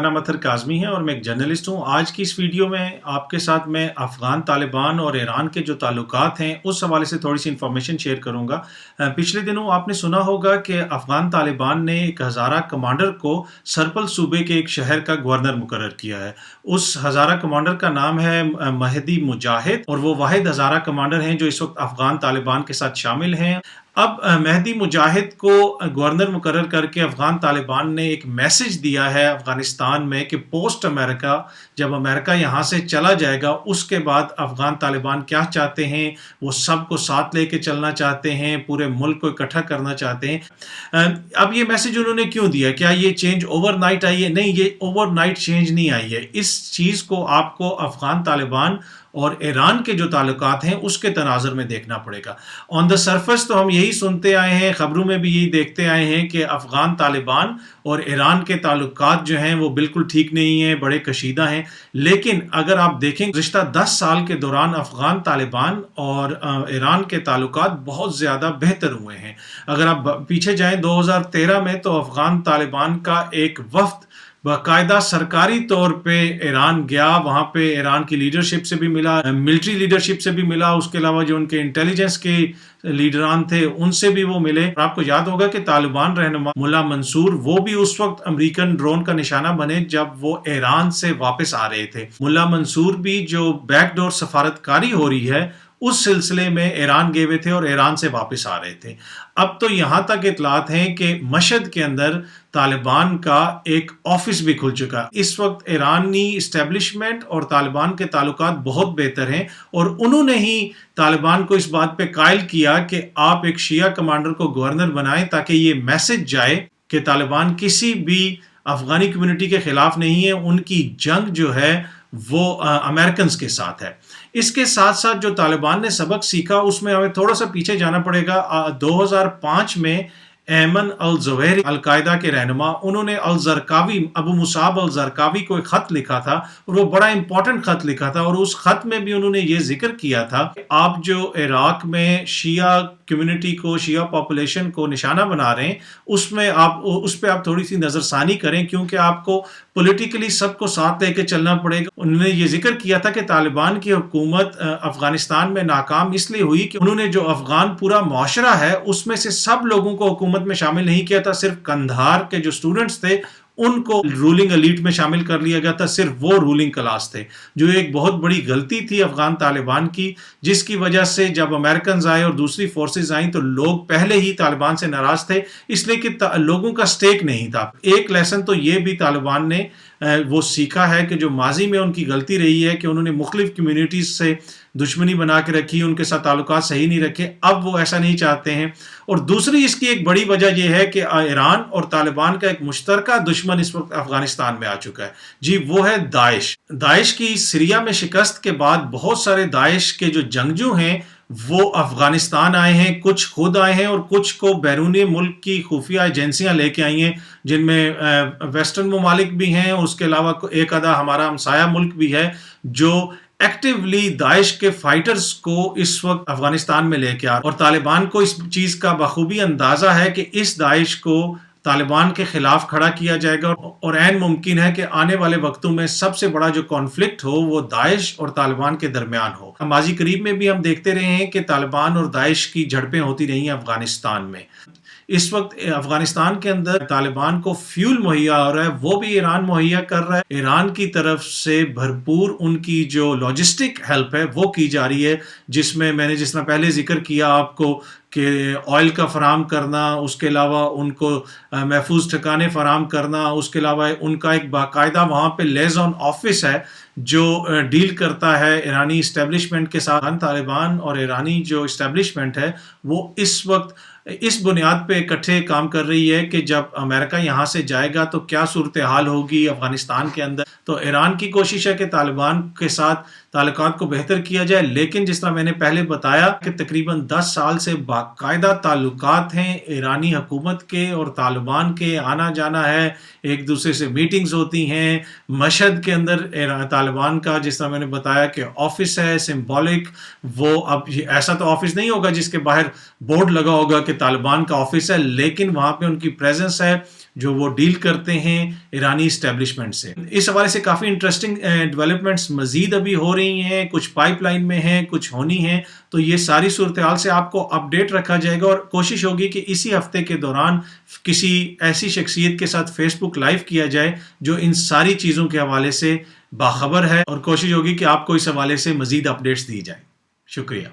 नाम अतर काज़मी है और मैं एक जर्नलिस्ट हूँ। आज की इस वीडियो में आपके साथ मैं अफ़गान तालिबान और ईरान के जो ताल्लुकात हैं, उस हवाले से थोड़ी-सी इन्फॉर्मेशन शेयर करूँगा। पिछले दिनों आपने सुना होगा कि अफ़गान तालिबान ने एक हज़ारा कमांडर को सरपल सूबे के एक शहर का गवर्नर मुकर्रर किया है। उस हज़ारा कमांडर का नाम है महदी मुजाहिद और वो वाहिद हज़ारा कमांडर हैं जो इस वक़्त अफ़गान तालिबान के साथ शामिल हैं। अब महदी मुजाहिद को गवर्नर मुकर्रर करके अफ़गान तालिबान ने एक मैसेज दिया है अफ़गानिस्तान में कि पोस्ट अमेरिका, जब अमेरिका यहाँ से चला जाएगा उसके बाद अफ़गान तालिबान क्या चाहते हैं, वो सबको साथ लेके चलना चाहते हैं, पूरे मुल्क को इकट्ठा करना चाहते हैं। अब ये मैसेज उन्होंने क्यों दिया? क्या ये चेंज ओवरनाइट आई है? नहीं, ये ओवरनाइट चेंज नहीं आई है। इस चीज़ को आपको अफ़गान तालिबान और ईरान के जो ताल्लुकात हैं उसके तनाज़ुर में देखना पड़ेगा। ऑन द सरफेस तो हम यही सुनते आए हैं, ख़बरों में भी यही देखते आए हैं कि अफ़गान तालिबान और ईरान के ताल्लुकात जो हैं वो बिल्कुल ठीक नहीं हैं, बड़े कशीदा हैं। लेकिन अगर आप देखें गुज़िश्ता 10 साल के दौरान अफ़गान तालिबान और ईरान के ताल्लुकात बहुत ज़्यादा बेहतर हुए हैं। अगर आप पीछे जाएँ 2013 में तो अफ़गान तालिबान का एक वफ़्द बाकायदा सरकारी तौर पे ईरान गया, वहाँ पे ईरान की लीडरशिप से भी मिला, मिलिट्री लीडरशिप से भी मिला, उसके अलावा जो उनके इंटेलिजेंस के लीडरान थे उनसे भी वो मिले। आपको याद होगा कि तालिबान रहनुमा मुल्ला मंसूर वो भी उस वक्त अमेरिकन ड्रोन का निशाना बने जब वो ईरान से वापस आ रहे थे। मुल्ला मंसूर भी जो बैकडोर सफारतकारी हो रही है उस सिलसिले में ईरान गए हुए थे और ईरान से वापस आ रहे थे। अब तो यहाँ तक इतलात हैं कि मशहद के अंदर तालिबान का एक ऑफिस भी खुल चुका है। इस वक्त ईरानी इस्टेब्लिशमेंट और तालिबान के ताल्लुकात बहुत बेहतर हैं और उन्होंने ही तालिबान को इस बात पे कायल किया कि आप एक शिया कमांडर को गवर्नर बनाएं ताकि ये मैसेज जाए कि तालिबान किसी भी अफगानी कम्युनिटी के खिलाफ नहीं है, उनकी जंग जो है वो अमेरिकन के साथ है। इसके साथ साथ जो तालिबान ने सबक सीखा उसमें हमें थोड़ा सा पीछे जाना पड़ेगा। 2005 में ऐमन अल ज़ुवैरी अल-कायदा के रहनुमा, उन्होंने अल ज़रकावी अबू मुसाब अल ज़रकावी को एक ख़त लिखा था और वो बड़ा इंपॉर्टेंट ख़त लिखा था और उस ख़त में भी उन्होंने ये जिक्र किया था कि आप जो इराक में शिया कम्युनिटी को, शिया पॉपुलेशन को निशाना बना रहे हैं उसमें आप उस पर आप थोड़ी सी नज़रसानी करें क्योंकि आपको पॉलिटिकली सबको साथ लेके चलना पड़ेगा। उन्होंने ये जिक्र किया था कि तालिबान की हुकूमत अफगानिस्तान में नाकाम इसलिए हुई कि उन्होंने जो अफगान पूरा मुआशरा है उसमें से सब लोगों को हुकूमत में शामिल नहीं किया था, सिर्फ कंधार के जो स्टूडेंट्स थे उनको रूलिंग एलीट में शामिल कर लिया गया था, सिर्फ वो रूलिंग क्लास थे, जो एक बहुत बड़ी गलती थी अफगान तालिबान की, जिसकी वजह से जब अमेरिकन आए और दूसरी फोर्सेस आई तो लोग पहले ही तालिबान से नाराज थे इसलिए कि लोगों का स्टेक नहीं था। एक लेसन तो ये भी तालिबान ने वो सीखा है कि जो माजी में उनकी गलती रही है कि उन्होंने मुख्तलिफ कम्युनिटीज से दुश्मनी बना के रखी, उनके साथ ताल्लुकात सही नहीं रखे, अब वो ऐसा नहीं चाहते हैं। और दूसरी इसकी एक बड़ी वजह यह है कि ईरान और तालिबान का एक मुश्तरका दुश्मन इस वक्त अफगानिस्तान में आ चुका है जी, वो है दाइश। दाइश की सीरिया में शिकस्त के बाद बहुत सारे दाइश के जो जंगजू हैं वो अफगानिस्तान आए हैं, कुछ खुद आए हैं और कुछ को बैरूनी मुल्क की खुफिया एजेंसियां लेके आई हैं, जिनमें वेस्टर्न ममालिक भी हैं, उसके अलावा एक आधा हमारा हमसाया मुल्क भी है जो एक्टिवली दाइश के फाइटर्स को इस वक्त अफगानिस्तान में लेके आ, और तालिबान को इस चीज का बखूबी अंदाजा है कि इस दाइश को तालिबान के खिलाफ खड़ा किया जाएगा और ऐन मुमकिन है कि आने वाले वक्तों में सबसे बड़ा जो कॉन्फ्लिक्ट हो वो दाइश और तालिबान के दरमियान हो। माजी करीब में भी हम देखते रहे हैं कि तालिबान और दाइश की झड़पें होती रही हैं अफगानिस्तान में। इस वक्त अफगानिस्तान के अंदर तालिबान को फ्यूल मुहैया हो रहा है, वो भी ईरान मुहैया कर रहा है। ईरान की तरफ से भरपूर उनकी जो लॉजिस्टिक हेल्प है वो की जा रही है, जिसमें मैंने जिस तरह पहले जिक्र किया आपको कि ऑयल का फराम करना, उसके अलावा उनको महफूज ठिकाने फराम करना, उसके अलावा उनका एक बाकायदा वहाँ पे लेज़ॉन ऑफिस है जो डील करता है ईरानी इस्टेब्लिशमेंट के साथ। तालिबान और ईरानी जो इस्टेब्लिशमेंट है वो इस वक्त इस बुनियाद पे इकट्ठे काम कर रही है कि जब अमेरिका यहाँ से जाएगा तो क्या सूरत हाल होगी अफगानिस्तान के अंदर। तो ईरान की कोशिश है कि तालिबान के साथ ताल्लुकात को बेहतर किया जाए, लेकिन जिस तरह मैंने पहले बताया कि तकरीबन 10 साल से बाकायदा ताल्लुकात हैं ईरानी हुकूमत के और तालिबान के, आना जाना है, एक दूसरे से मीटिंग्स होती हैं। मशहद के अंदर तालिबान का जिस तरह मैंने बताया कि ऑफिस है सिंबॉलिक, वो अब ऐसा तो ऑफिस नहीं होगा जिसके बाहर बोर्ड लगा होगा कि तालिबान का ऑफिस है, लेकिन वहाँ पे उनकी प्रेजेंस है। جو وہ ڈیل کرتے ہیں ایرانی اسٹیبلشمنٹ سے۔ اس حوالے سے کافی انٹرسٹنگ ڈیولپمنٹس مزید ابھی ہو رہی ہیں، کچھ پائپ لائن میں ہیں، کچھ ہونی ہیں، تو یہ ساری صورتحال سے آپ کو اپ ڈیٹ رکھا جائے گا، اور کوشش ہوگی کہ اسی ہفتے کے دوران کسی ایسی شخصیت کے ساتھ فیس بک لائیو کیا جائے جو ان ساری چیزوں کے حوالے سے باخبر ہے، اور کوشش ہوگی کہ آپ کو اس حوالے سے مزید اپڈیٹس دی جائیں۔ شکریہ۔